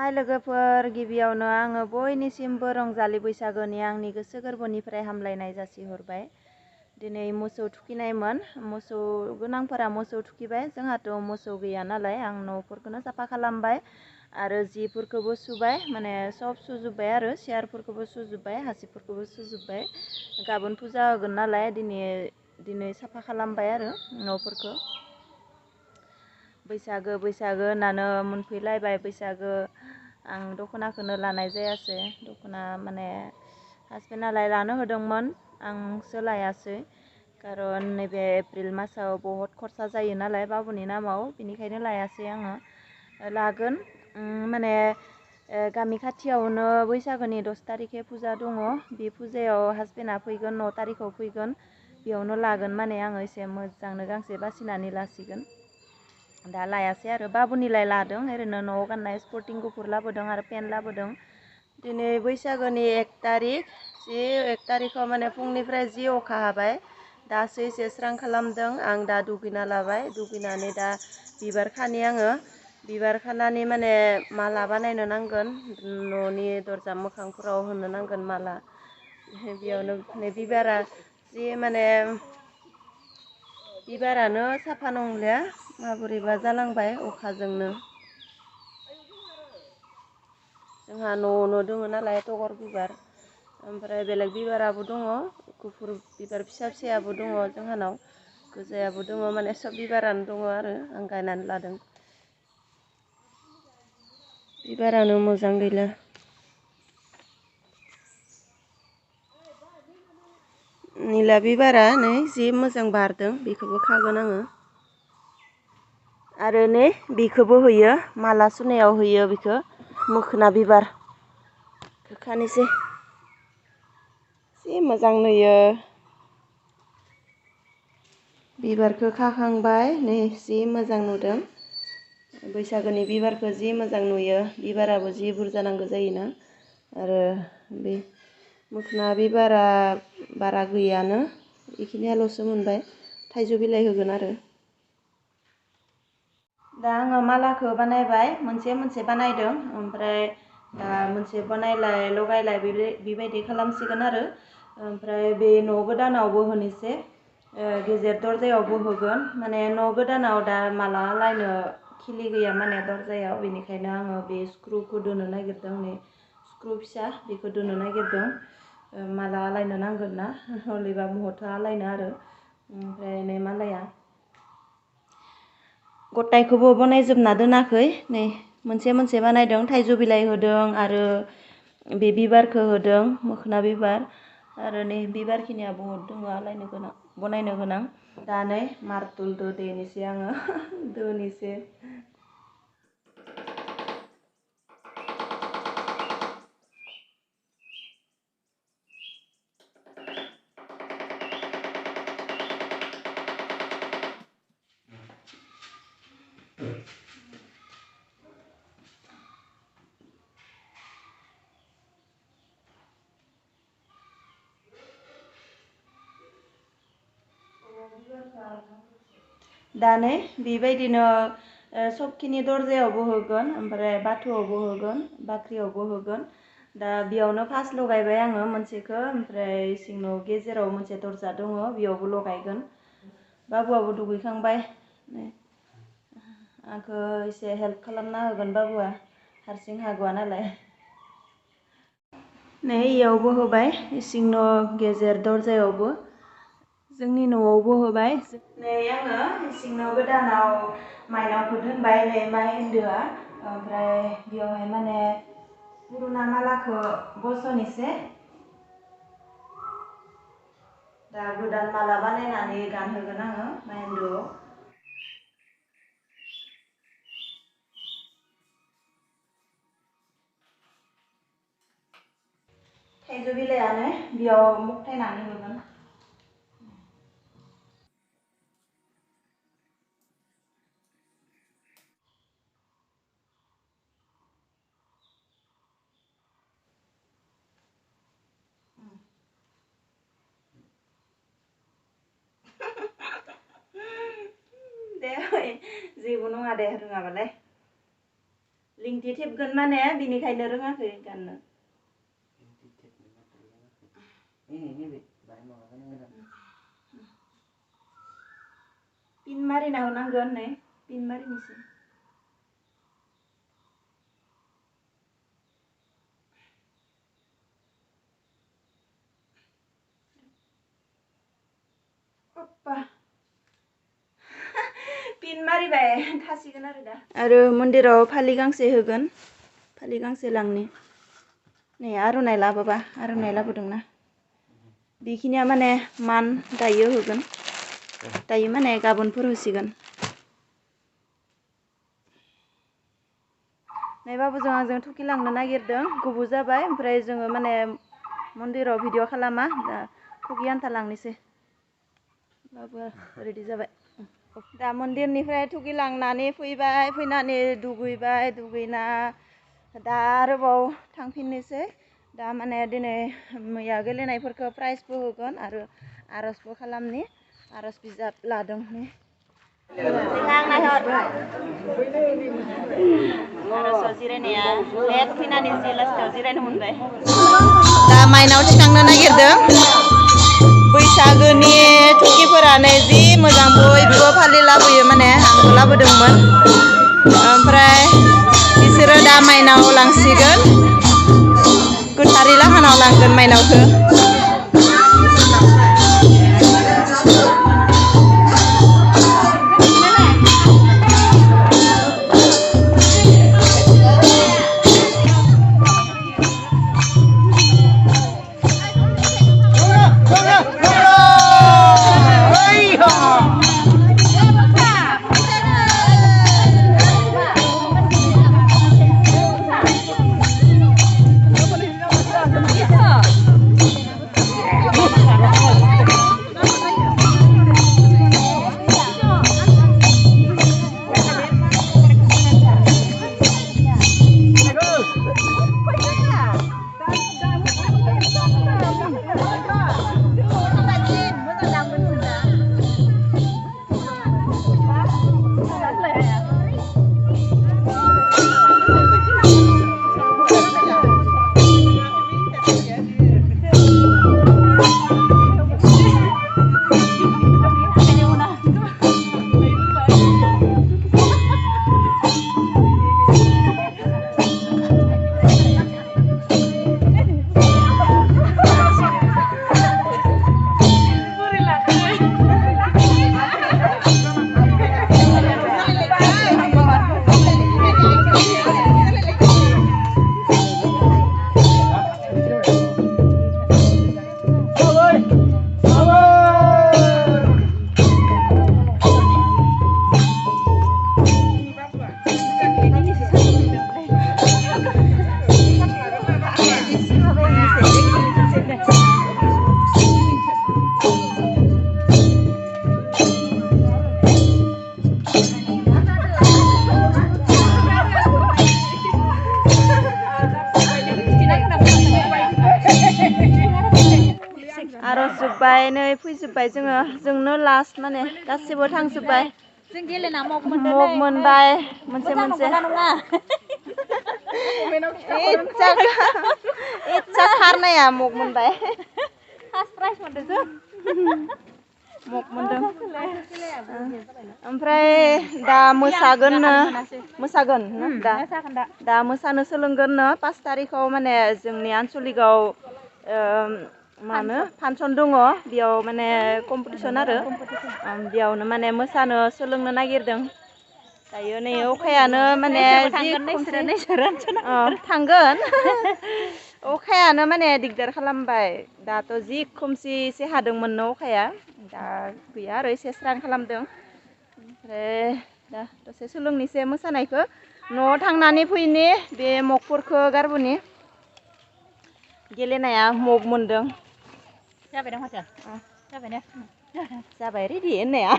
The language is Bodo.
हाय लोगोफोर, गिबियावनो आङो बयनिसिमबो रंजालि बैसागोनि आंनि गोसो गोरबोनिफ्राय हामलायनाय जासिहरबाय। दिनै मोसौ थुखैनायमोन, मोसौ गोनांफोरा मोसौ थुखैबाय, जोंहाथ' मोसौ गैया नालाय आं न'फोरखौनो साफा खालामबाय आरो जिफोरखौबो सुबाय, माने सब सुजोब्बाय आरो सियारफोरखौबो सुजोब्बाय, हासिबफोरखौबो सुजोब्बाय। गाबोन फुजा होगोन नालाय दिनै साफा खालामबाय आरो न'फोरखौ। बैसागो होननानै मोनफैलायबाय बैसागो। आं दख'नाखौनो लानाय जायासै, दख'ना माने हासबेन्डआलाय लानो होदोंमोन, आंसो लायासै। खारन नैबे एप्रिल मासाव बहुद खरसा जायो नालाय बाबुनि नामाव, बेनिखायनो लायासै आङो। लागोन माने गामि खाथियावनो बैसागोनि 10 तारिखे फुजा दङ। बे फुजायाव हासबेन्डआ फैगोन, 9 तारिखआव फैगोन, बेयावनो लागोन माने आङो एसे मोजांनो गांसे बासिनानै लासिगोन। दा लायासै आरो बाबुनिलाय लादों, ओरैनो न'आव गाननाय स्पर्टिं गुफुर लाबोदों आरो पेन्ट लाबोदों। दिनै बैसागोनि 1 तारिखआव माने फुंनिफ्राय जि अखा हाबाय। दासो एसे स्रां खालामदों, आं दा दुगैना लाबाय, दुगैनानै दा बिबार खानि आङो। बिबार खानानै माने माला बानायनो नांगोन, न'नि दरजा मोखांफोराव होनो नांगोन माला। बेयावनो बिबारा जि माने बिबारानो साफा नंलिया, माबोरैबा जालांबाय अखाजोंनो। जोंहा न'आवनो दङ नालाय तगर बिबार, ओमफ्राय बेलेग बिबाराबो दङ, गुफुर बिबार फिसा फिसायाबो दङ जोंहानाव, गोजायाबो दङ, माने सब बिबारानो दङ आरो आं गायनानै लादों। बिबारानो मोजां गैला। निला बिबारा नै जि मोजां बारदों, बेखौबो खागोन आङो। आरो नै बेखौबो होयो, माला सुनायाव होयो बेखौ, मोखोना बिबार। खानोसै, जि मोजां नुयो। बिबारखौ खाखांबाय, नै जि मोजां नुदों। बैसागोनि बिबारखौ जि मोजां नुयो, बिबाराबो जि बुरजा नांगौ जायोना। आरो बे मोखोना बिबारा बारा गैयानो, बेखिनियाल'सो मोनबाय, थाइजौ बिलाइ होगोन आरो। दा आङो मालाखौ बानायबाय, मोनसे बानायदों, ओमफ्राय दा मोनसे बानायलाय लगायलाय बेबायदि खालामसिगोन आरो। ओमफ्राय बे न' गोदानावबो होनोसै, गेजेर दरजायावबो होगोन। माने न' गोदानाव दा माला लायनो खिलि गैया माने दरजायाव, बेनिखायनो आङो बे स्क्रुखौ दोनो नागिरदों, नै स्क्रु फिसा बेखौ दोनो नागिरदों। माला आलायनो नांगोन ना, हलेबा महरखौ आलायनो आरो। ओमफ्राय नै मालाया गथायखौबो बनायजोबना दोनाखै, नै मोनसे बानायदों, थाइजौ बिलाइ होदों आरो बे बिबारखौ होदों, मोखोना बिबार। आरो नै बिबारखिनिया बहुद दङ आलायनो गोनां, बनायनो गोनां। दा नै मार्तुलजों देनोसै आङो, दोनोसै। दा नै बेबायदिनो सबखिनि दरजायावबो होगोन, ओमफ्राय बाथौआवबो होगोन, बाख्रियावबो होगोन। दा बेयावनो फार्स्ट लगायबाय आङो मोनसेखौ, ओमफ्राय इसिं न' गेजेराव मोनसे दरजा दङ, बेयावबो लगायगोन। बाबुआबो दुगैखांबाय, आंखौ एसे हेल्प खालामना होगोन बाबुआ, हारसिं हागवा नालाय। नै इयावबो होबाय, इसिं न' गेजेर दरजायावबो, जोंनि न'आवबो होबाय। नै आङो इसिं न' गोदानाव माइनावखौ दोनबाय, नै माइहेन्दोआ, ओमफ्राय बेयावहाय माने पुरुना मालाखौ बस'नोसै। दा गोदान माला बानायनानै गानहोगोन आङो माइहेन्दोआव। थाइजौ बिलाइयानो बेयाव मुक्तायनानै होगोन। दे जेबो नङा दे, रोङाबालाय लिंथि थेबगोन माने बिनिखायनो रोङाखै गाननो पिन मारिना होनांगोन नै पिन मारिनोसै Papa. पिन मारिबाय थासिगोन आरो दा आरो मन्दिराव फालि गांसे होगोन फालि गांसे लांनि नै आर'नाइ लाबोबा आर'नाइ लाबोदोंना बेखिनिया माने मान दायो होगोन दायो माने गाबोनफोर होसिगोन नै बाबुजों आंजों थुखिलांनो नागिरदों गोबाव जाबाय ओमफ्राय जोङो माने मन्दिराव भिडिअ खालामा दा थुखि आन्था लांनोसै बाबु रेडि जाबाय दा मन्दिरनिफ्राय थुखिलांनानै फैबाय फैनानै दुगैबाय दुगैना दा आरोबाव थांफिननोसै दा माने दिनै मैया गेलेनायफोरखौ प्राइजबो होगोन आरो आर'जबो खालामनि आर'ज बिजाब लादों आर'जआव जिरायनाया लेट फैनानै जि लास्टआव जिरायनो मोनबाय दा माइनाव थिखांनो नागिरदों बैसागोनि थुखिफोरानो जि मोजां बयबो फालि लाबोयो माने आंबो लाबोदोंमोन ओमफ्राय बिसोरो दा माइनाव लांसिगोन गोथारै लाहानाव लांगोन माइनावखौ आर'ज जोब्बाय नै फैजोब्बाय जोंनो लास्ट माने गासिबो थांजोब्बाय जों गेलेना मग मोनबाय मोनसे इच्छा खारनाया मग मोनबाय फार्स्ट प्राइज मोनदों जों मग मोनदों ओमफ्राय दा मोसागोन दा मोसानो सोलोंगोननो 5 तारिखआव माने जोंनि आनसलिकआव मा होनो फांसन दङ बेयाव माने कम्पिटिसन आरो बेयावनो माने मोसानो सोलोंनो नागिरदों दायो नै अखायानो माने थांगोन अखायानो माने दिगदार खालामबाय दाथ' जि खोमसि एसे हादोंमोननो अखाया दा गैया आरो एसे स्रां खालामदों ओमफ्राय दा दसे सोलोंनोसै मोसानायखौ न'आव थांनानै फैनि बे मगफोरखौ गारबोनि गेलेनाया मग मोनदों जाबाय दां माथो जाबाय रेडि होननाया